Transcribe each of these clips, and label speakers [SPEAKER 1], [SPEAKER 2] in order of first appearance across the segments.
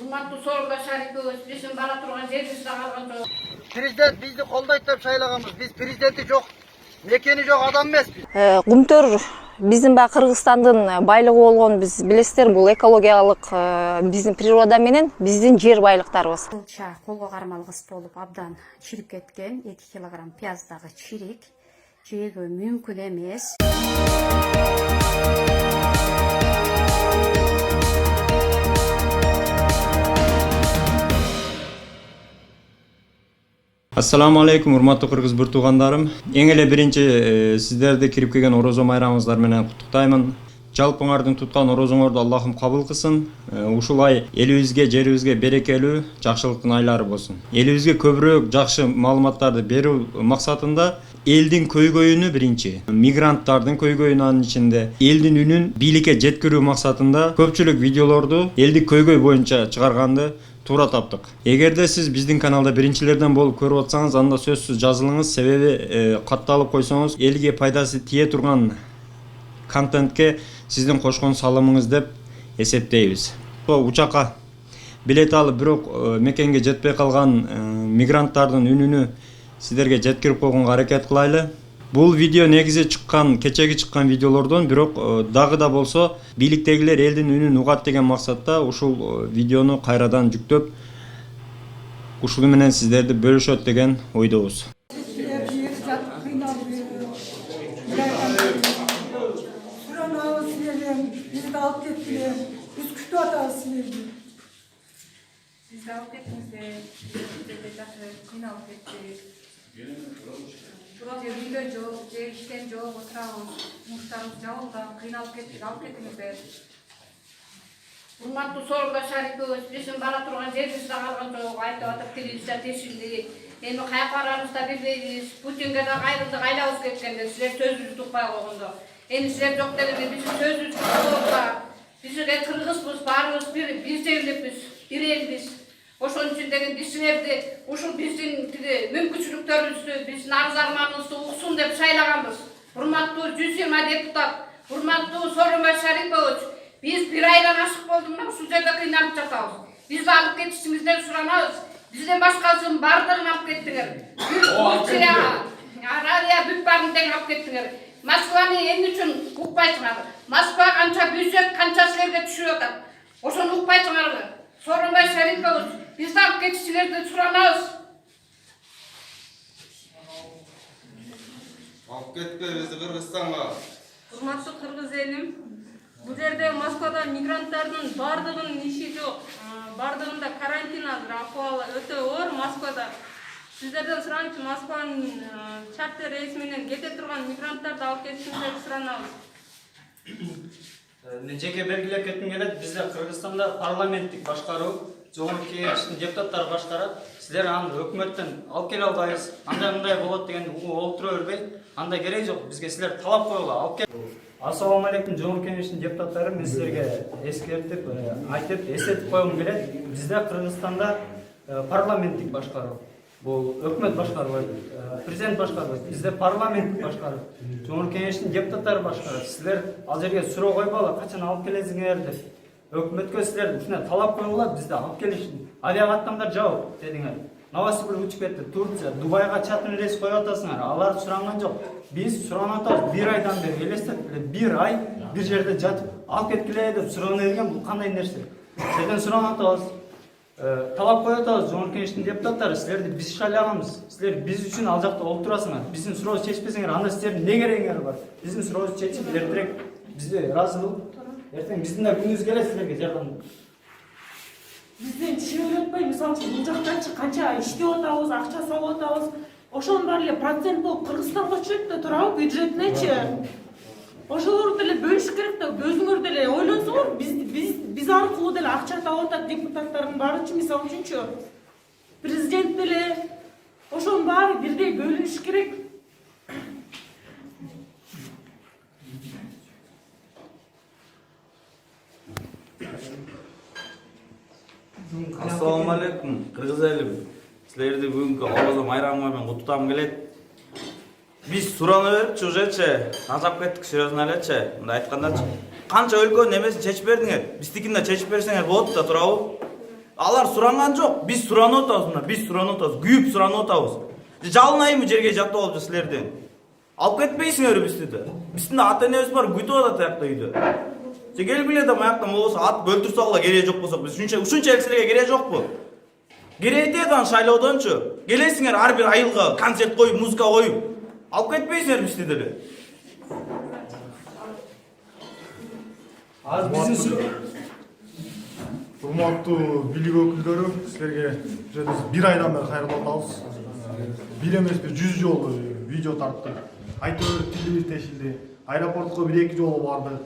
[SPEAKER 1] Urmatlı Sorunbaşar ekibimiz bizim bana turgan jerimizde kalgan çok.
[SPEAKER 2] Prezident bizni qo'llaydi deb saylaganmiz. Biz prezidenti yo'q, mekeni yo'q adam emasmiz.
[SPEAKER 3] Кумтөр биздин баягы Кыргызстандын байлыгы болгон биз билесиздер, бул экологиялык биздин природа менен биздин жер байлыктарыбыз.
[SPEAKER 1] Кылча колго кармал кыз болуп абдан чирип кеткен 2 килограмм пияздагы чирик жөөгө мүмкүн эмес.
[SPEAKER 4] Assalamu alaikum урматтуу кыргыз бир туугандарым. Эң эле биринчи сиздерди кирип келген орозо майрамыңыздар менен куттуктаймын. Жалпыңардын туткан орозоңорду Аллахым кабыл кылсын. Ушулай элибизге, жерибизге берекелүү, жакшылыктын айлары болсун. Элибизге көбүрөөк жакшы маалыматтарды берүү максатында элдин көйгөйүнү биринчи, мигранттардын көйгөйүнүн анын ичинде элдин үнүн бийликке жеткирүү максатында көпчүлүк видеолорду элдик көйгөй боюнча чыгарганды туура таптык. Эгерде сиз биздин каналда биринчилерден болуп көрүп атсаңыз, анда сөзсүз жазылыңыз, себеби катталып койсоңуз элге пайдасы тие турган контентке сиздин кошкон салымыңыз деп эсептейбиз. Учакка билет алып бирок мекенге жетпей калган мигранттардын үнүнү сиздерге жеткирип койгонго аракет кылайлы. Бул видео негизи кечеги чыккан видеолордон, бирок дагы да болсо бийликтегилер элдин үнүн угат деген максатта ушул видеону кайрадан жүктөп, ушул менен сиздерди бөлүшөт деген ойдобуз.
[SPEAKER 1] Burası uyda yok, işten yok, oturağımız, muhtarımız yağıldan, kıynalıp kettik, alıp kettiniz. Urmatlı Sorunbaşar ekibimiz bizim bana turgan jerimizde kalgan çok, ayta atıp televizyon teşkildi. Endi kayaklarımızda bilbeybiz, Putin'e de ayrıldık, aylabız ketkendir, sizler sözünüzü tutmaya koygundu. Endi sizler yok dediniz, bizim sözünüzü tutmaya bizler Kırgızbız, barımız bir sevlipiz, bir elbiz. Oşun için degin bizsinерди, uşul bizdin мүмкүнчүлүктөрүбүздү, биздин арыз-арманыбызды уксун деп шайлаганбыз. Урматтуу 120 депутат, урматтуу Сооронбай Шарипович, биз бир айдан ашык болдук мына ушул жерде кыйналып жатабыз. Бизди алып кетишиңизден суранабыз. Бизден башкасын бардыгын алып кеттиңер. Радио бүт барын тең алып кеттиңер. Москваны эмне үчүн укпайсыңар? Москва канча бюджет, канча силерге түшүп атат. Ошону укпайсыңарбы? Сооронбай Шарипович, bizdi alıp geçişçilerden suranağız.
[SPEAKER 5] Alıp ketpe bizi Kırgızstan'a.
[SPEAKER 6] Urmatlı Kırgız elim, bu yerde Moskvada migrantların bardığının işi yok. Bardığında karantin azır, ahvalı öte or Moskvada. Sizlerden suranıcı Moskva'nın charter reismenen kete turgan migrantlar da alıp geçişçilerden suranağız.
[SPEAKER 7] Жеке белгилеп кетким келет, бизде Кыргызстанда парламенттик башкаруу, жогорку кеңештин депутаттары башкарат. Силер аны өкмөттөн алып келе албайсыз. Андай мындай болот дегенди олтура бербей, андай керек жок. Бизге силер талап койгула, алып кел. Ассаламу алейкум, жогорку кеңештин депутаттары, мен силерге эскертип, айтып, эсетип койгум келет. Бизде Кыргызстанда парламенттик башкаруу. Бул өкмөт башкарбайт, президент башкарбайт, бизде парламент башкарат. Жогорку кеңештин депутаттары башкарат. Силер ал жерге суроо койбогула, качан алып келесиңер деп. Өкмөткө силер ушундай талап койгула, бизде алып келишин. Авиакаттамдар жабык дедиңер. Новосибир учуп кетти, Турция, Дубайга чатын рейс коюп атасыңар. Алар суранган жок. Биз суранып атабыз, бир айдан бери элестетип, бир ай бир жерде жатып, алып кеткиле деп сурана берген, бул кандай нерсе? Сизден суранып атабыз. Талап коюп атабыз, жогорку кеңештин депутаттары, силерди биз шайлаганбыз. Силер биз үчүн ал жакта олтурасыңар. Биздин сурообузду чечпесеңер, анда силердин не керегиңер бар? Биздин сурообузду чечип, эртерээк бизди ыраазы кылып, эртең биздин да күнүбүз келет силерге жардам.
[SPEAKER 8] Бизден чыгып өтпөй, мисалы үчүн бул жактанчы канча иштеп атабыз, акча салып атабыз. Ошонун баары эле процент болуп Кыргызстанга түшөт да турабы бюджетинечи. Ошолорду деле бөлүш керек да, өзүңөр деле ойлонсоңор, биз аркылуу деле акча таап атат депутаттардын баарычы, мисалы үчүнчү. Президент деле ошонун баары бирдей бөлүнүш керек.
[SPEAKER 5] Assalamu alaikum, Kırgız elim. Sizlerdi бүгүнкү орозо майрамы менен куттуктагым келет. Биз сураны берип чужече, назап кеттик серьезно элечи. Мындай айткандачы, канча өлкөнүн эмесин чечип бердиңер. Биздикин да чечип берсеңер болот да турабы? Алар суранган жок, биз суранып атабыз мына, биз суранып атабыз, күйүп суранып атабыз. Жалынайбы жерге жакта болуп силерден. Алып кетпейсиңерби бизди да? Биздин да ата энебиз бар, күтүп атат аякта үйдө. Же келгиле да маякта болсо ат өлтүрүп салгыла кереги жок болсо, биз ушунчалык силерге кереги жокпу? Кереги дейт аны шайлоодончу. Келесиңер ар бир айылга концерт коюп, музыка коюп. Алып кетпейсиңер бизди деле.
[SPEAKER 9] Урматтуу бийлик өкүлдөрү, силерге бир айдан бери кайрылып атабыз. Бир эмес бир 100 жолу видео тарттык. Айтор тилибиз тешилди. Аэропортко 1-2 жолу бардык.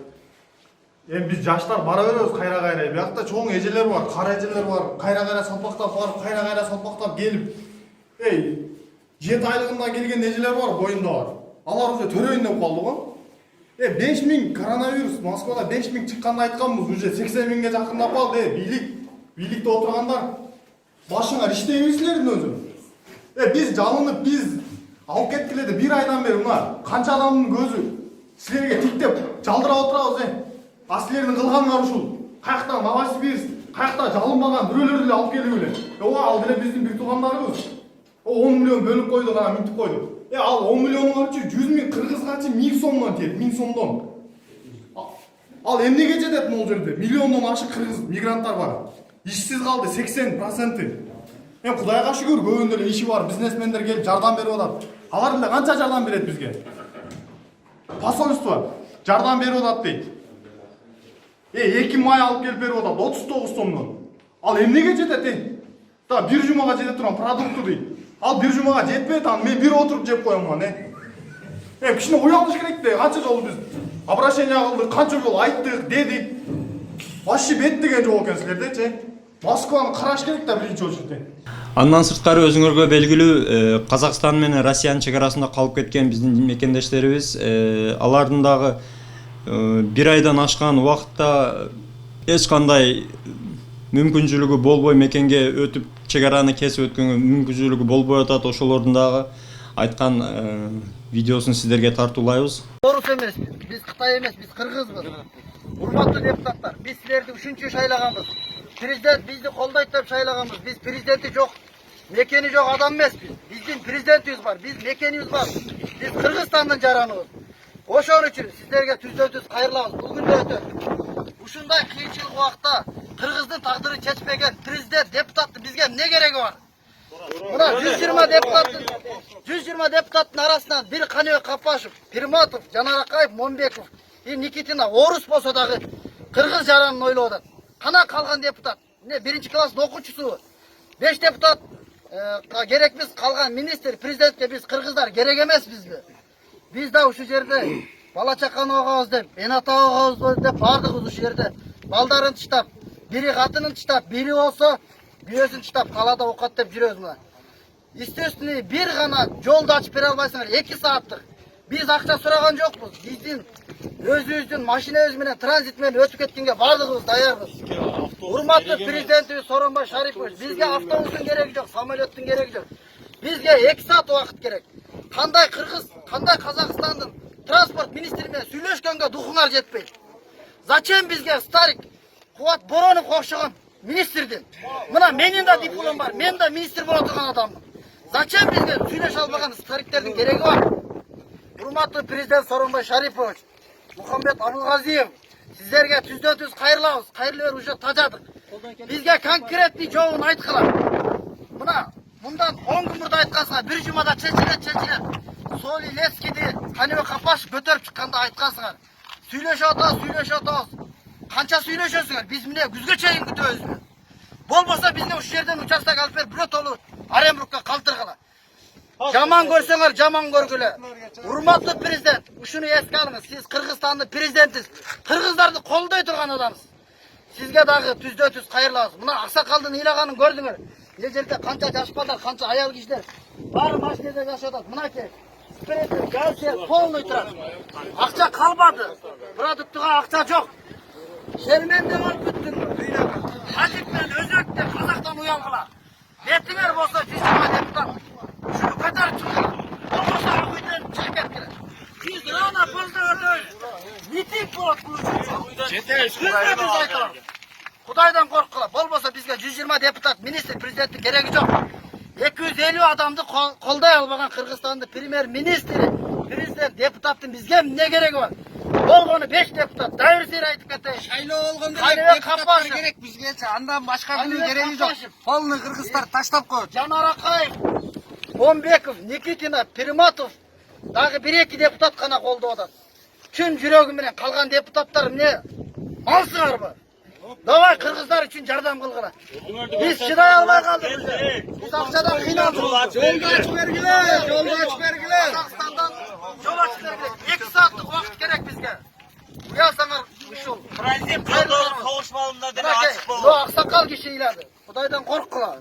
[SPEAKER 9] Эми биз жаштар бара беребиз кайра-кайра. Биякта чоң эжелер бар, кара эжелер бар. Кайра-кайра салпактап барып, кайра-кайра салпактап келип. 7 айлыгында келген эжелер бар, боюнда бар. Алар уже төрөйүн деп калды го. 5000 коронавирус Москвада 5000 чыкканды айтканбыз, уже 80 000ге жакындап калды. Бийликте отургандар башыңар иштейбизлердин өзү. Биз жалынып, биз алып кеткиле бир айдан бери мына канча адамдын көзү силерге тиктеп жалдырап отурабыз. А силердин кылганыңар ушул. Каякта Новосибирск, каякта жалынбаган бирөөлөрдү эле алып келип эле. Ал деле биздин бир туугандарыбыз. 10 миллион бөлүп койдук, ана минтип койдук. Ал 10 миллионгачы 100 000 кыргызгачы 1000 сомдон тиет, 1000 сомдон. Ал эмнеге жетет могул жерде? Миллиондон ашык кыргыз мигранттар бар. Ишсиз калды 80%. Эми Кудайга шүгүр, көбүндө эле иши бар, бизнесмендер келип жардам берип атат. Алар деле канча жардам берет бизге? Посольство жардам берип атат дейт. 2 май алып келип берип атат 39 сомдон. Ал эмнеге жетет? Да бир жумага жете турган продукты дейт. Ал бир жумага жетпейт, аны мен бир отуруп жеп коем аны. Кичине уялыш керек да, канча жолу биз обращение кылдык, канча жолу айттык, дедик. Вообще бет деген жок экен силердечи. Москваны караш керек да биринчи очередте.
[SPEAKER 4] Андан сырткары өзүңөргө белгилүү Казакстан менен Россиянын чек арасында калып кеткен биздин мекендештерибиз, алардын дагы бир айдан ашкан убакытта эч кандай мүмкүнчүлүгү болбой мекенге өтүп чек араны кесип өткөнгө мүмкүнчүлүгү болбой атат. Ошолордун дагы айткан видеосун сиздерге тартуулайбыз.
[SPEAKER 2] Орус эмес, биз Кытай эмес, биз кыргызбыз. Урматтуу депутаттар, биз силерди үчүнчү шайлаганбыз. Президент бизди колдойт деп шайлаганбыз. Биз президенти жок, мекени жок адам эмеспиз. Биздин президентибиз бар, биз мекенибиз бар. Биз Кыргызстандын жараныбыз. Ошон үчүн сиздерге түздөн-түз кайрылабыз. Бул күндө өтөт. Ушундай кыйынчылык убакта Кыргыздын тагдырын чечпеген президент, депутаттын бизге эмне кереги бар? Мына 120 депутаттын арасынан бир Каныбек Капашев, Пирматов, Жанаракаев, Момбеков, Никитина орус болсо дагы кыргыз жаранын ойлоп атат. Кана калган депутат? Эмне биринчи класстын окуучусу? 5 депутат керекпиз, калган министр, президентке биз кыргыздар керек эмеспизби? Биз да ушул жерде бала чаканы огабыз деп, эн ата огабыз деп бардыгыбыз ушул жерде балдарын тыштап, бири катынын тыштап, бири болсо бүйөсүн тыштап калада окат деп жүрөбүз мына. Естественный бир гана жолду ачып бере албайсыңар, 2 сааттык. Биз акча сураган жокпуз. Биздин өзүбүздүн машинабыз менен транзит менен өтүп кеткенге бардыгыбыз даярбыз. Урматтуу президентибиз Сооронбай Шарипович, бизге автобустун кереги жок, самолеттун кереги жок. Бизге 2 саат убакыт керек. Кандай кыргыз, кандай Казакстандын транспорт министри менен сүйлөшкөнгө духуңар жетпейт. Зачем бизге Старик Кубат Боронов окшогон министрдин? Мына менин да диплом бар, мен да министр боло турган адаммын. Зачем бизге сүйлөшө албаган стариктердин кереги бар? Урматтуу президент Сооронбай Шарипович, Мухаммед Абылгазиев, сиздерге түздөн-түз кайрылабыз. Кайрылып берип уже тажадык. Бизге конкретный жообун айткыла. Мына мындан 10 күн мурда айткансыңар, бир жумада чечилет. Соли Лескиди Каныбек Капашев көтөрүп чыкканда айткансыңар. Сүйлөшүп атабыз. Канча сүйлөшөсүңөр? Биз мына күзгө чейин күтөбүзбү? Болбосо бизди ушул жерден участок алып берип бирөө толу Оренбургка калтыргыла. Жаман көрсөңөр, жаман көргүлө. Урматтуу президент, ушуну эске алыңыз. Сиз Кыргызстандын президентисиз. Кыргыздарды колдой турган адамсыз. Сизге дагы түздөн-түз кайрылабыз. Мына аксакалдын ыйлаганын көрдүңөр. Бул жерде канча жаш балдар, канча аял кишилер баары машинада жашап атат. Мынакей газ полный турат. Акча калбады. Продуктуга акча жок. Шерменде болуп бүттүң ыйлага. Ажик менен өзөк деп казактан уялгыла. Бетиңер болсо 120 депутат. Шуну катар чыккыла. Болбосо акыйдан чыгып кеткиле. Биз рано поздно өтөбүз. Митинг болот бул. Жетебиз Кудайдан корккула. Болбосо биз bizge 120 депутат, министр, президенттик кереги жок. 250 адамды колдой албаган Кыргызстандын премьер-министри, президент, депутаттын бизге эмне кереги бар? Болгону 5 депутат. Дайыр сыйра айтып кетейин.
[SPEAKER 10] Шайлоо болгондо
[SPEAKER 2] депутаттар
[SPEAKER 10] керек бизгечи. Андан башка бирөө кереги жок. Полный кыргыздар таштап коет.
[SPEAKER 2] Жанар Акаев, Момбеков, Никитина, Перматов дагы 1-2 депутат гана колдоп атат. Чын жүрөгү менен калган депутаттар эмне? Алсыңарбы? Давай кыргыздар үчүн жардам кылгыла. Биз чыдай албай калдык. Биз акчадан кыйналдык. Жолду ачып бергиле, жолду ачып бергиле. Казакстандан жол ачып бергиле. 2 сааттык убакыт керек бизге. Уясаңар ушул.
[SPEAKER 10] Транзит жолдор кабышмалында деле ачык болду.
[SPEAKER 2] Аксакал киши ыйлады. Кудайдан корккула.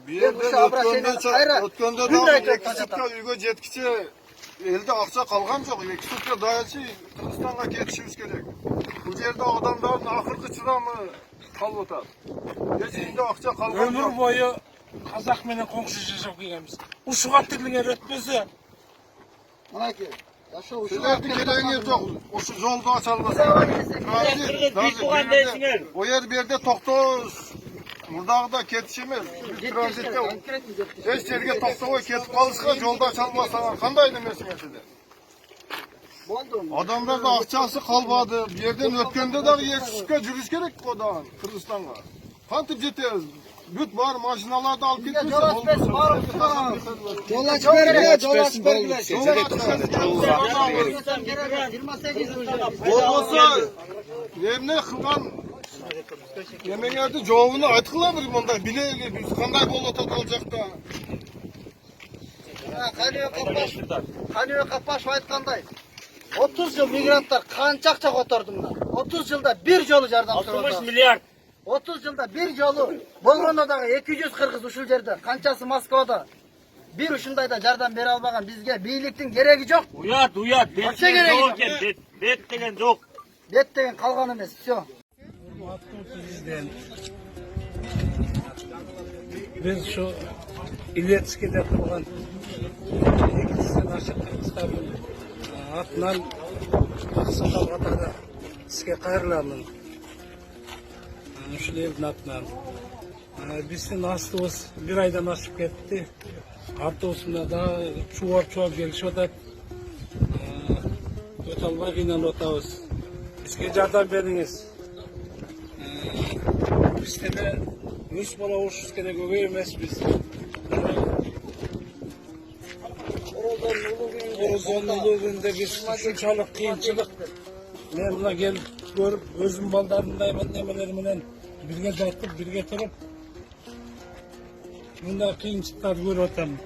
[SPEAKER 9] Өткөндө дагы 2 сутка үйгө жеткиче элде акча калган жок. 2 сутка даячы Кыргызстанга кетишибиз керек. Бул жерде адамдардын акыркы чыдамы калып атат. Эч үйдө акча калган жок.
[SPEAKER 10] Өмүр бою казак менен коңшу жашап келгенбиз. Ушуга тилиңер өтпөсө,
[SPEAKER 2] Мынакей. Ошо
[SPEAKER 9] Силердин кереги жок. Ушу жолду ача албаса. O yer bir yerde toktooz. Murdağda ketiş emez. Biz transitte hiç yerge toktooy ketip kalışka jolda açalmasalar kanday demesin mesele. Adamlarda akçası kalmadı. Bir yerden ötkende dağı yetişikке жүрүш керек odan Kırgızistan'a. Kantip jetez. Büt var maşinalarda alıp gitmişse
[SPEAKER 2] Yol açıp bergile, yol açıp bergile.
[SPEAKER 9] Olmasa emne kılgan yemeğerde joğunu aytkıla bir monda bile biz kanday bolup olacakta.
[SPEAKER 2] Kanıyor Kapbaşov aytkanday. 30 yıl migrantlar kança akça kotordu bunlar. 30 yılda bir jolu jardam so'radi.
[SPEAKER 10] 60 milyar.
[SPEAKER 2] 30 yılda bir jolu Болгондогу 200 kırgız ушул жерде, канчасы Москвада. Bir ушундайда жардам бере албаган бизге бийликтин кереги жок.
[SPEAKER 10] Уят, бет деген жок.
[SPEAKER 2] Бет деген калган эмес, всё.
[SPEAKER 10] Biz şu İletişki'de kurgan ikisinden aşık Kırgızlar'ın atından Aksakal Katar'da size kayırlarının şu evin atından bizden astığımız bir aydan aşıp gitti. Artığısında da çuvar gelişiyor da ötalma ginen otağız. Bizge yardım veriniz. Bizde de Rus bana hoşuz gerek ögeyemez biz. Orozonluğu günde biz şunçalık kıyınçılık. Ben buna gelip görüp özüm baldarındayım nemelerimden birge dağıtıp birge turup bunda kıyınçılıklar görüp otamın.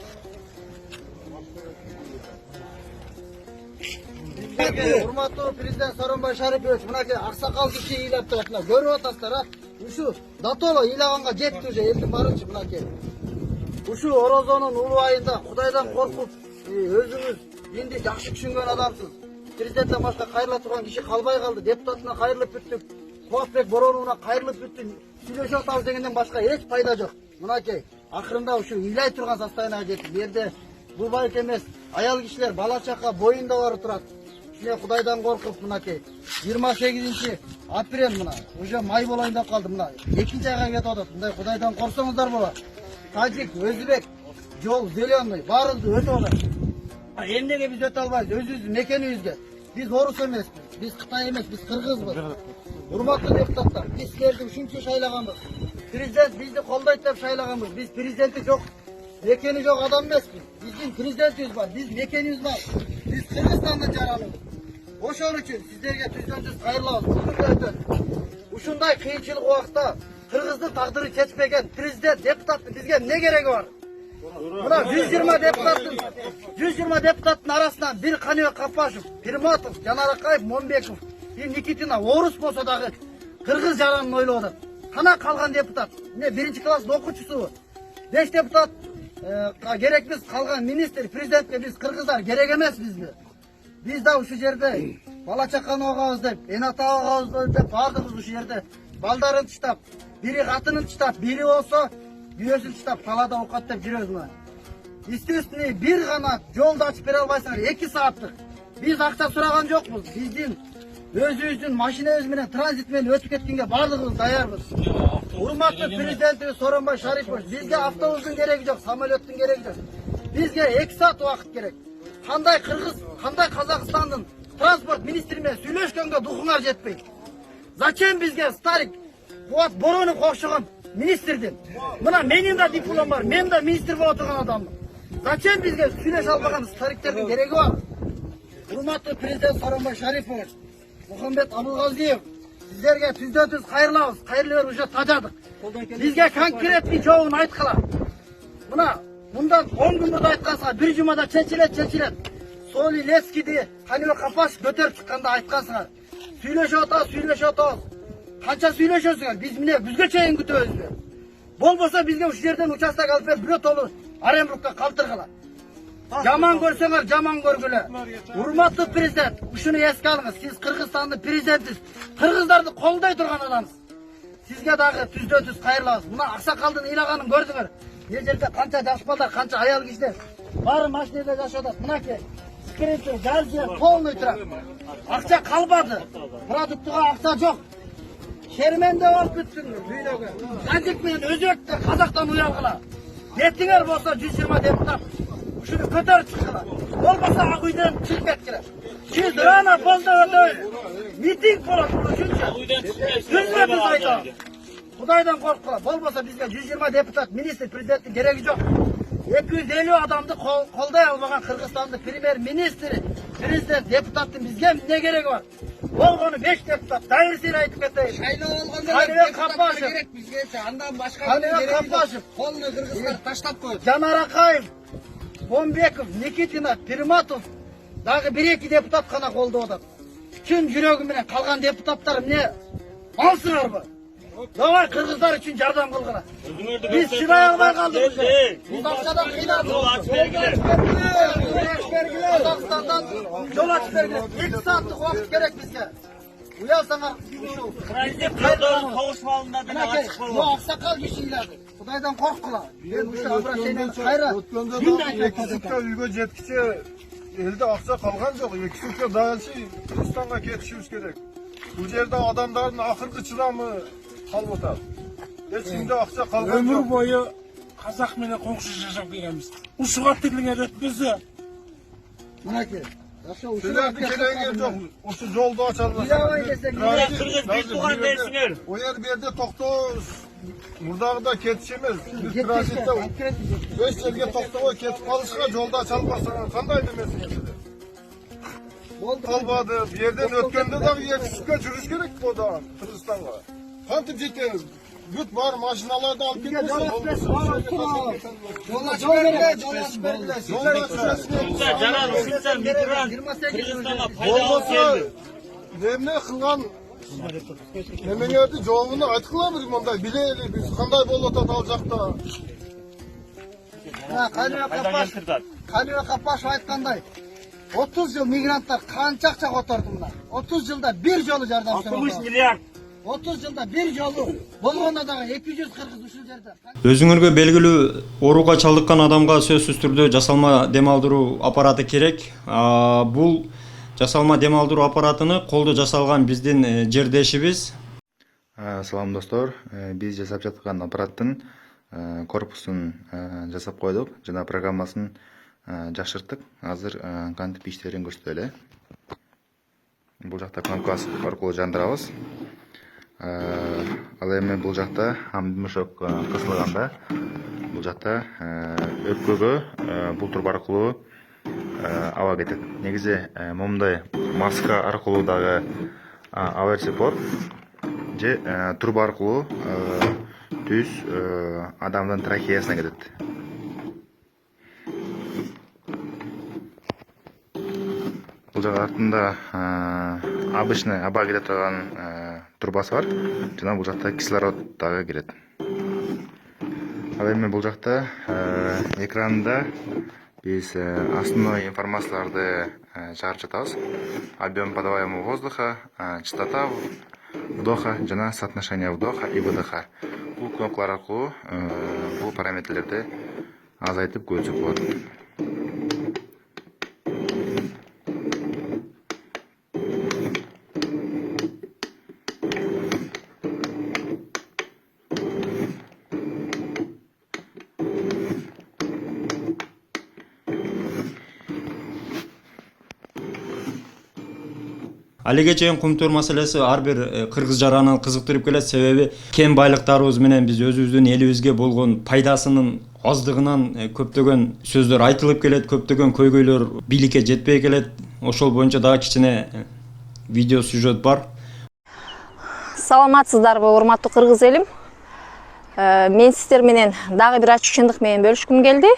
[SPEAKER 2] Урматтуу президент Сооронбай Шарипович, мынакей аксакал киши ыйлап турат. Көрүп атасыздар, а? Ушу датоло ыйлаганга жетти уже элдин барынчы мынакей. Ушу Орозонун улуу айында Кудайдан коркуп, өзүңүз динди жакшы түшүнгөн адамсыз. Президенттен башка кайрыла турган киши калбай калды. Депутатына кайрылып бүттүк. Кубатбек Бороновна кайрылып бүттүк. Сүйлөшүп атабыз дегенден башка эч пайда жок. Мынакей акырында ушу ыйлай турган состоянияга жетти. Бу жерде бул байк эмес, аял кишилер бала чака боюнда барып турат. Шуне Кудайдан коркуп мынакей 28 апрель мына уже май болайын деп калды мына. Экинчи айга кетип атат. Мындай Кудайдан корксоңуздар болот. Тажик, Өзбек, жол зеленый, баарыбызды өтүп атат. Эмнеге биз өтө албайбыз? Өзүбүздүн мекенибизге. Биз орус эмеспиз, биз Кытай эмес, биз кыргызбыз. Урматтуу депутаттар, биз силерди ушунча шайлаганбыз. Президент бизди колдойт деп шайлаганбыз. Биз президенти жок, мекени жок адам эмеспиз. Биздин президентибиз бар, биз мекенибиз бар. Биз Кыргызстандын жараныбыз. Ошол үчүн сиздерге түздөн-түз кайрылабыз. Ушундай кыйынчылык убакта Кыргыздын тагдыры чечпеген президент, депутаттын бизге эмне кереги бар? Мына 120 депутаттын арасынан бир Каныбек Капбашев, Пирматов, Жанар Акаев, Момбеков, Никитина орус болсо дагы кыргыз жаранын ойлоп атат. Кана калган депутат? Эмне 1-класс окуучусу? 5 депутат керекпиз, калган министр, президентке биз кыргыздар керек эмес бизге. Биз да ушу жерде бала чаканы багабыз деп, эн ата багабыз деп баардыгыбыз ушу жерде балдарын тыштап, бири катынын тыштап, бири болсо бүйөсүн тыштап талаада оокаттап жүрөбүз мына. Естественно, бир гана жолду ачып бере албайсыңар, 2 сааттык. Биз акча сураган жокпуз. Биздин өзүбүздүн машинабыз менен транзит менен өтүп кеткенге баардыгыбыз даярбыз. Урматтуу президентибиз Сооронбай Шарипович, бизге автобустун кереги жок, самолеттун кереги жок. Бизге 2 саат убакыт керек. Кандай Кыргыз, кандай Казакстандын транспорт министри менен сүйлөшкөнгө духуңар жетпейт. Зачем бизге старик вот борону кокшогон министрдин? Мына менин да диплом бар, мен да министр болуп отурган адаммын. Зачем бизге сүйлөшө албаган стариктердин кереги бар? Урматтуу президент Сооронбай Шарипович, Мухаммед Абулгазиев, сиздерге түздө-түз кайрылабыз. Кайрылып уже тажадык. Бизге конкретный жообун айткыла. Мына мындан 10 күн мурда айткансыңар, бир жумада чечилет. Соли Лескиди Каныбек Капаш көтөрүп чыкканда айткансыңар. Сүйлөшүп атабыз. Канча сүйлөшөсүңөр? Биз міне бизге чейин күтөбүз. Болбосо бизге ушул жерден участок алып берип, бирөө толу Оренбургка калтыргыла. Жаман көрсөңөр, жаман көргүлө. Урматтуу президент, ушуну эске алыңыз. Сиз Кыргызстандын президентисиз. Кыргыздарды колдой турган адамсыз. Сизге дагы түздө-түз кайрылабыз. Мына аксакалдын ыйлаганын көрдүңөр. Бул жерде канча жаш балдар, канча аял кишилер баары машинада жашап атат. Мынакей скрипты, газы полный турат. Акча калбады. Продуктуга акча жок. Шерменде болуп бүттүңөр үйлөгө. Газик менен өзөктө Казактан уялгыла. Бетиңер болсо 120 депутат. Ушуну көтөрүп чыккыла. Болбосо ак үйдөн чыгып кеткиле. Сиз рана болду өтөй. Митинг болот ушунча. Түзмөбүз айтам. Кудайдан корккула. Болбосо бизге 120 депутат, министр, президенттин кереги жок. 250 адамды колдой албаган Кыргызстандын премьер-министри, президент, депутаттын бизге эмне кереги бар? Болгону 5 депутат. Дайырсыз айтып кетейин.
[SPEAKER 10] Шайлап алганда
[SPEAKER 2] Каныбек Капашев
[SPEAKER 10] керек бизге, андан башка
[SPEAKER 2] Каныбек Капашев,
[SPEAKER 10] колуну кыргыздар таштап коет.
[SPEAKER 2] Жанар Акаев, Бомбеков, Никитина, Пирматов дагы 1-2 депутат гана колдоп атат. Чын жүрөгү менен калган депутаттар эмне алсыңарбы? Давай кыргыздар үчүн жардам кылгыла. Биз чыдай албай калдык. Биз акчадан кыйналдык. Казакстандан жол ачып бергиле. 2 сааттык убакыт керек бизге. Уялсаңар ушул.
[SPEAKER 10] Кабышмалында деле ачык болот.
[SPEAKER 2] Бу аксакал кишилерди. Кудайдан корккула. Мен ушул обращениени кайра.
[SPEAKER 9] Эки сутка үйгө жеткиче элде акча калган жок. 2 сутка дайылчы Кыргызстанга кетишибиз керек. Бул жерде адамдардын акыркы чыдамы калып атат. Эч кимде акча калган жок.
[SPEAKER 10] Ömür boyu Kazak menен kokuşup жашап келебиз. Ушуга тилиңер өтпөсө.
[SPEAKER 2] Мынакей.
[SPEAKER 9] Силердин кереги жок. Ушу жолду ача албайсыңар. O yer bir yerde toktoo. Murdagıda ketiş emez. Biz transitte 5 yerge toktoo ketip kalışka jolda aça alбасаңар кандай демесиңер силер? Kalbadı. Bir yerden ötkende de 2 sutka жүрүш керек boda Kırgızstan'a. Kantip жетебиz. Бүт бар машиналарды алып кетпесе
[SPEAKER 2] Жол ачып бергиле.
[SPEAKER 10] Жанар ушунча мигрант Кыргызстанга пайда алып
[SPEAKER 9] Болбосо эмне кылган эмеңерди жообуну айткыла бир мындай билели биз кандай болуп атат ал жакта.
[SPEAKER 2] Каныбек Капашев айткандай 30 жыл мигранттар канча акча которду мына. 30 жылда бир жолу жардам
[SPEAKER 10] 60 миллиард
[SPEAKER 2] 30 жылда бир жолу болгондо дагы 200 кыргыз ушул жерде.
[SPEAKER 4] Өзүңөргө белгилүү ооруга чалдыккан адамга сөзсүз түрдө жасалма дем алдыруу аппараты керек. Бул жасалма дем алдыруу аппаратыны колдо жасалган биздин жердешибиз.
[SPEAKER 11] Салам достор, биз жасап жаткан аппараттын корпусун жасап койдук жана программасын жакшырттык. Азыр кантип иштерин көрсөтөлү. Бул жакта кнопкасы аркылуу жандырабыз. Ал эми бул жакта мышок кысылганда бул жакта өпкөгө бул турба аркылуу аба кетет. Негизи момундай маска аркылуу дагы аба берсе болот. Же турба аркылуу түз адамдын трахеясына кетет. Бул жак артында обычный аба кете турган турбасы бар. Жана бул жакта кислород дагы кирет. Ал эми бул жакта экранда биз основной информацияларды чыгарып жатабыз. Объем подаваемого воздуха, частота вдоха жана соотношение вдоха и выдоха. Бул кнопкалар аркылуу бул параметрлерди азайтып көзүк болот.
[SPEAKER 4] Алиге чейин кумтөр маселеси ар бир кыргыз жаранын кызыктырып келет, себеби кен байлыктарыбыз менен биз өзүбүздүн элибизге болгон пайдасынын аздыгынан көптөгөн сөздөр айтылып келет, көптөгөн көйгөйлөр бийликке жетпей келет. Ошол боюнча дагы кичине видео сюжет бар.
[SPEAKER 3] Саламатсыздарбы, урматтуу кыргыз элим? Мен сиздер менен дагы бир ачык чындык менен бөлүшкүм келди.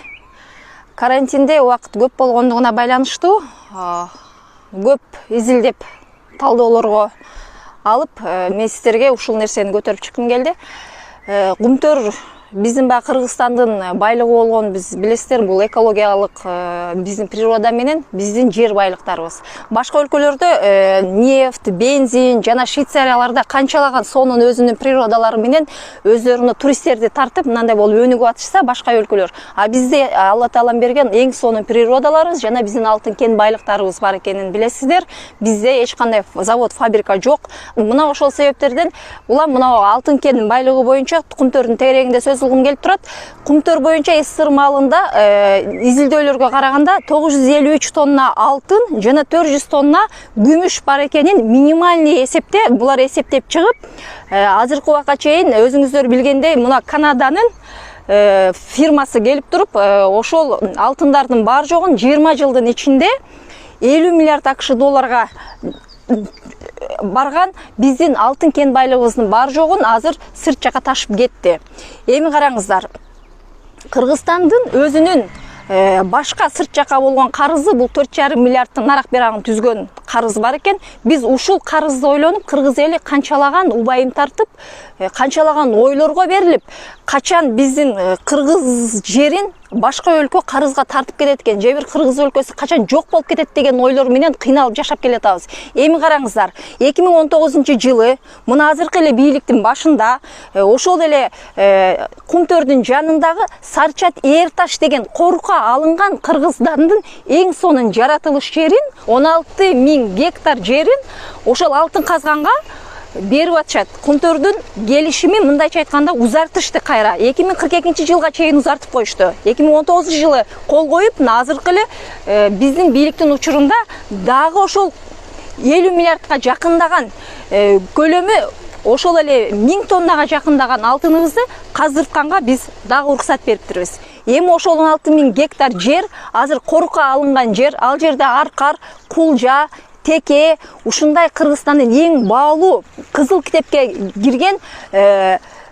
[SPEAKER 3] Карантинде убакыт көп болгондугуна байланыштуу көп изилдеп талдоолорго алып, мен сиздерге ушул нерсени көтөрүп чыккым келди. Кумтөр биздин баягы Кыргызстандын байлыгы болгон биз билесиздер, бул экологиялык биздин природа менен биздин жер байлыктарыбыз. Башка өлкөлөрдө нефть, бензин жана Швейцарияларда канчалаган сонун өзүнүн природалары менен өздөрүнө туристтерди тартып, мындай болуп өнүгүп атышса башка өлкөлөр. А бизде Алла Таалам берген эң сонун природаларыбыз жана биздин алтын кен байлыктарыбыз бар экенин билесиздер. Бизде эч кандай завод, фабрика жок. Мына ошол себептерден улам мына алтын кен байлыгы боюнча Кумтөрдүн тегерегинде сөз кылгым келип турат. Кумтөр боюнча СССР маалында изилдөөлөргө караганда 953 тонна алтын жана 400 тонна күмүш бар экенин минимальный эсепте булар эсептеп чыгып, азыркы убакка чейин өзүңүздөр билгендей мына Канаданын фирмасы келип туруп, ошол алтындардын бар жогун 20 жылдын ичинде 50 миллиард АКШ долларга барган биздин алтын кен байлыгыбыздын бар жогун азыр сырт жака ташып кетти. Эми караңыздар, Кыргызстандын өзүнүн башка сырт жака болгон карызы бул 4,5 миллиардтын нарак берагын түзгөн карыз бар экен. Биз ушул карызды ойлонуп, кыргыз эли канчалаган убайым тартып, канчалаган ойлорго берилип, качан биздин кыргыз жерин башка өлкө карызга тартып кетет экен, же бир кыргыз өлкөсү качан жок болуп кетет деген ойлор менен кыйналып жашап келатабыз. Эми караңыздар, 2019-жылы мына азыркы эле бийликтин башында ошол эле Кумтөрдүн жанындагы Сарчат Эрташ деген корукка алынган Кыргыздандын эң сонун жаратылыш жерин, 16.000 гектар жерин ошол алтын казганга берип атышат. Кумтөрдүн келишими мындайча айтканда узартышты кайра. 2042-жылга чейин узартып коюшту. 2019-жылы кол коюп, азыркы эле биздин бийликтин учурунда дагы ошол 50 миллиардка жакындаган көлөмү ошол эле 1000 тоннага жакындаган алтыныбызды каздыртканга биз дагы уруксат бериптирбиз. Эми ошол 16.000 гектар жер азыр корукка алынган жер. Ал жерде аркар, кулжа, теке, ушундай Кыргызстандын эң баалуу кызыл китепке кирген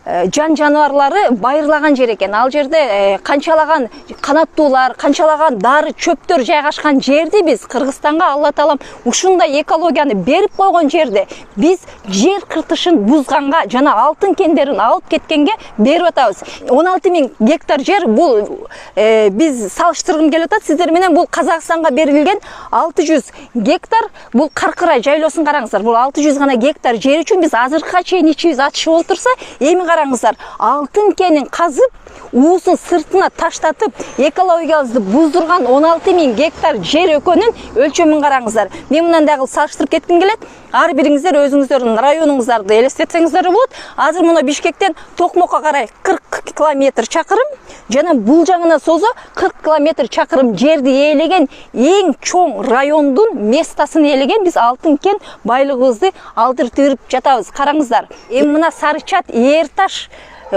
[SPEAKER 3] жан жаныбарлары байырлаган жер экен. Ал жерде канчалаган канаттуулар, канчалаган дары чөптөр жайгашкан жерди биз Кыргызстанга Алла Таалам ушундай экологияны берип койгон жерде биз жер кыртышын бузганга жана алтын кендерин алып кеткенге берип атабыз. 16.000 гектар жер бул биз салыштыргым келип атат сиздер менен, бул Казакстанга берилген 600 гектар, бул Каркырай жайлоосун караңыздар. Бул 600 гана гектар жер үчүн биз азыркыга чейин ичибиз ачышып олтурса, эми караңыздар, алтын кенин казып, уусун сыртына таштатып, экологиябызды буздурган 16.000 гектар жер экөнүн өлчөмүн караңыздар. Мен мындан дагы салыштырып кетким келет. Ар бириңиздер өзүңүздөрдүн районуңуздарды элестетсеңиздер болот. Азыр мына Бишкектен Токмокко карай 40 километр чакырым, жана бул жагына созо 40 километр чакырым жерди ээлеген эң чоң райондун местасын ээлеген биз алтын кен байлыгыбызды алдыртып жатабыз. Караңыздар, эми мына Сарчат Эрташ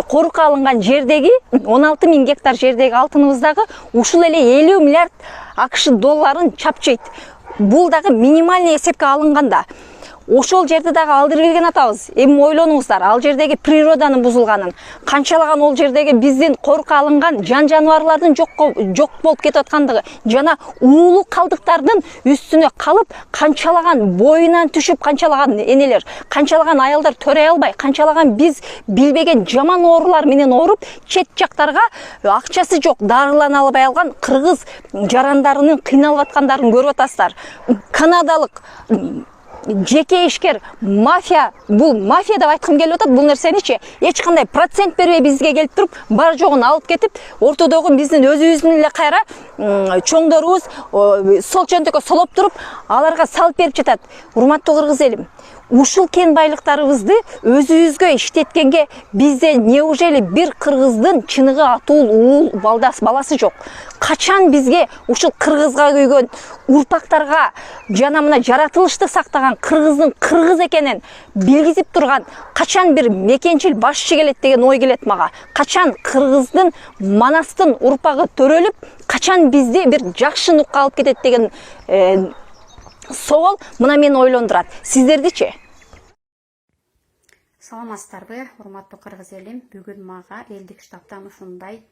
[SPEAKER 3] корукка алынган жердеги 16.000 гектар жердеги алтыныбыздагы ушул эле 50 миллиард АКШ долларын чапчыйт. Бул дагы минимальный эсепке алынганда. Ошол жерди дагы алдырып берген атабыз. Эми ойлонуңуздар, ал жердеги природанын бузулганын, канчалаган ол жердеги биздин корукка алынган жан жаныбарлардын жок болуп кетип аткандыгы, жана уулуу калдыктардын үстүнө калып, канчалаган боюнан түшүп, канчалаган энелер, канчалаган аялдар төрөй албай, канчалаган биз билбеген жаман оорулар менен ооруп, чет жактарга акчасы жок, дарылана албай алган кыргыз жарандарынын кыйналып аткандарын көрүп атасыздар. Канадалык жеке ишкер мафия, бул мафия деп айткым келип атат. Бул нерсеничи эч кандай процент бербей бизге келип туруп, бар жогун алып кетип, ортодогу биздин өзүбүздүн эле кайра чоңдорубуз сол жөнтөккө солоп туруп, аларга салып берип жатат. Урматтуу кыргыз элим, ушул кен байлыктарыбызды өзүбүзгө иштеткенге бизде неужели бир кыргыздын чыныгы атуул уул баласы жок? Качан бизге ушул кыргызга күйгөн урпактарга жана мына жаратылышты сактаган кыргыздын кыргыз экенин билгизип турган качан бир мекенчил башчы келет деген ой келет мага. Качан кыргыздын манастын урпагы төрөлүп, качан бизди бир жакшы нукка алып кетет деген соол мына мени ойлондурат. Сиздердичи?
[SPEAKER 12] Саламатсыздарбы, урматтуу кыргыз элим. Бүгүн мага элдик штабтан ушундай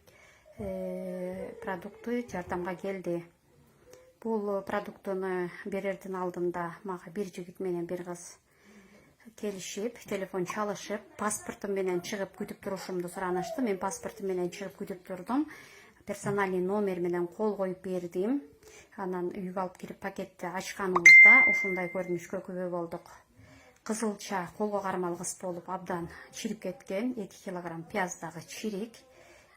[SPEAKER 12] продукты жардамга келди. Бул продуктуну берердин алдында мага бир жигит менен бир кыз келишип, телефон чалышып, паспортум менен чыгып күтүп турушумду суранышты. Мен паспортум менен чыгып күтүп турдум. Персональный номер менен кол коюп бердим. Анан үйгө алып кирип пакетти ачканыбызда ушундай көрүнүшкө күбө болдук. Кызылча колго кармал кыз болуп абдан чирип кеткен, 2 килограмм пияздагы чирик,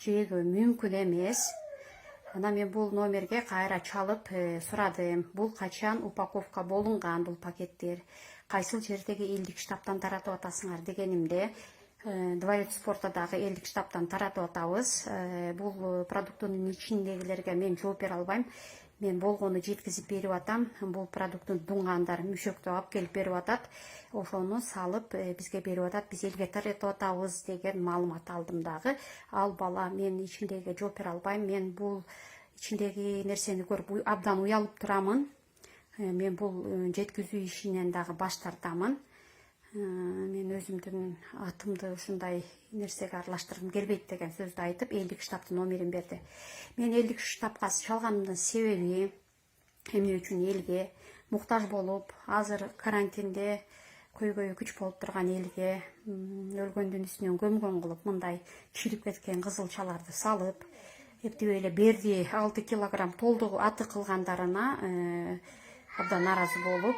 [SPEAKER 12] жөөгө мүмкүн эмес. Анан мен бул номерге кайра чалып сурадым. Бул качан упаковка болунган бул пакеттер? Кайсыл жердеги элдик штабтан таратып атасыңар дегенимде, Дворец спорта дагы элдик штабтан таратып атабыз. Бул продуктунун ичиндегилерге мен жооп бере албайм. Мен болгону жеткизип берип атам. Бул продукттун дуңгандар мүшөктө алып келип берип атат. Ошону салып бизге берип атат. Биз элге таратып атабыз деген маалымат алдым дагы. Ал бала мен ичиндеге жооп бере албайм. Мен бул ичиндеги нерсени көрүп абдан уялып турамын. Мен бул жеткизүү ишинен дагы баш тартамын. Мен өзүмдүн атымды ушундай нерсеге аралаштыргым келбейт деген сөздү айтып, элдик штабтын номерин берди. Мен элдик штабка чалганымдын себеби эмне үчүн элге муктаж болуп, азыр карантинде көйгөйү күч болуп турган элге өлгөндүн үстүнөн көмгөн кылып, мындай чирип кеткен кызылчаларды салып, эптеп эле берди 6 килограмм толду аты кылгандарына абдан наразы болуп,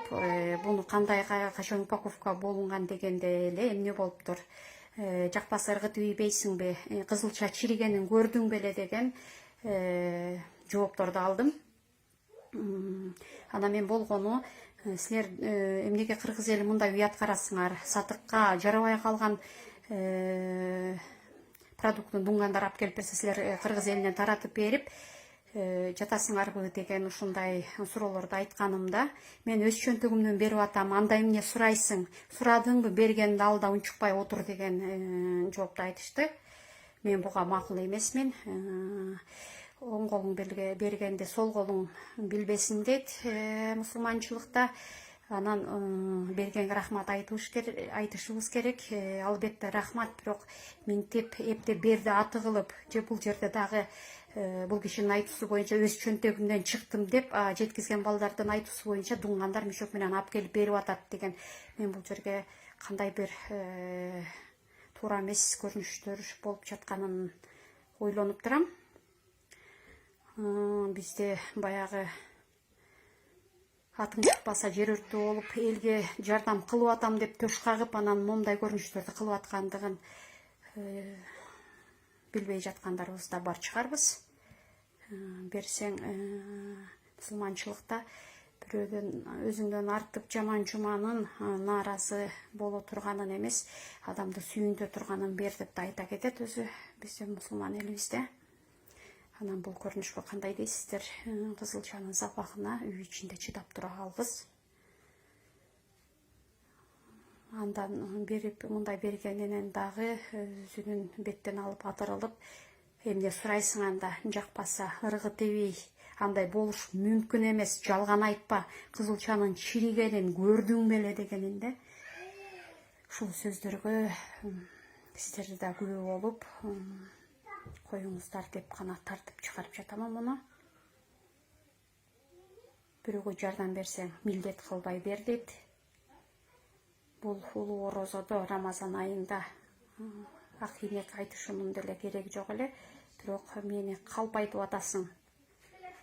[SPEAKER 12] буну кандай качан упаковка болунган дегенде эле эмне болуптур? Жакпаса ыргытып ийбейсиңби? Кызылча чиригенин көрдүң беле деген жоопторду алдым. Анан мен болгону силер эмнеге кыргыз эли мындай уят карасыңар? Сатыкка жарабай калган продукттун дуңгандар алып келип берсе, силер кыргыз элинен таратып берип жатасыңарбы деген ушундай суроолорду айтканымда, мен өз чөнтөгүмдөн берип атам. Анда эмне сурайсың? Сурадыңбы, бергенди ал да унчукпай отур деген жоопту айтышты. Мен буга макул эмесмин. Оң колуң бергенди сол колуң билбесин дейт мусулманчылыкта. Анан бергенге рахмат айтышыбыз керек. Албетте рахмат, бирок минтип эптеп берди аты кылып, же бул жерде дагы бул кишинин айтуусу боюнча өз чөнтөгүмдөн чыктым деп, жеткизген балдардын айтуусу боюнча дуңгандар мүшөк менен алып келип берип атат деген. Мен бул жерге кандай бир туура эмес көрүнүштөр болуп жатканын ойлонуп турам. Бизде баягы атың чыкпаса жер өртү болуп, элге жардам кылып атам деп төш кагып, анан момундай көрүнүштөрдү кылып аткандыгын билбей жаткандарыбыз да бар чыгарбыз. Берсең мусулманчылыкта бирөөдөн өзүңдөн артып жаман жуманын нааразы боло турганын эмес, адамды сүйүндө турганын бер деп да айта кетет өзү биздин мусулман элибизде. Анан бул көрүнүшкө кандай дейсиздер? Кызылчанын запахына үй ичинде чыдап тура албыз. Андан берип, мындай бергенинен дагы өзүнүн беттен алып атырылып, эмне сурайсың анда? Жакпаса ыргытып ий. Андай болуш мүмкүн эмес, жалган айтпа. Кызылчанын чиригенин көрдүң беле дегенинде. Ушул сөздөргө сиздер да күбө болуп коюңуздар деп гана тартып чыгарып жатам муну. Бирөөгө жардам берсең, милдет кылбай бер дейт. Бул улуу орозодо Рамазан айында акыйнек айтышымын деле кереги жок эле. Бирок мени калп айтып атасың.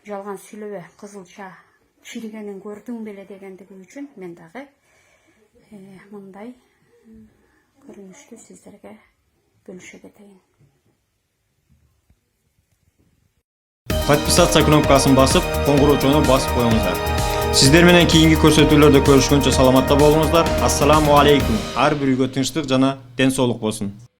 [SPEAKER 12] Жалган сүйлөбө, кызылча чиригенин көрдүң беле дегендиги үчүн мен дагы мындай көрүнүштү сиздерге бөлүшө кетейин.
[SPEAKER 4] Подписаться кнопкасын басып, коңгуроочону басып коюңуздар. Сиздер менен кийинки көрсөтүүлөрдө көрүшкөнчө саламатта болуңуздар. Ассаламу алейкум. Ар бирүүгө тынчтык жана ден соолук болсун.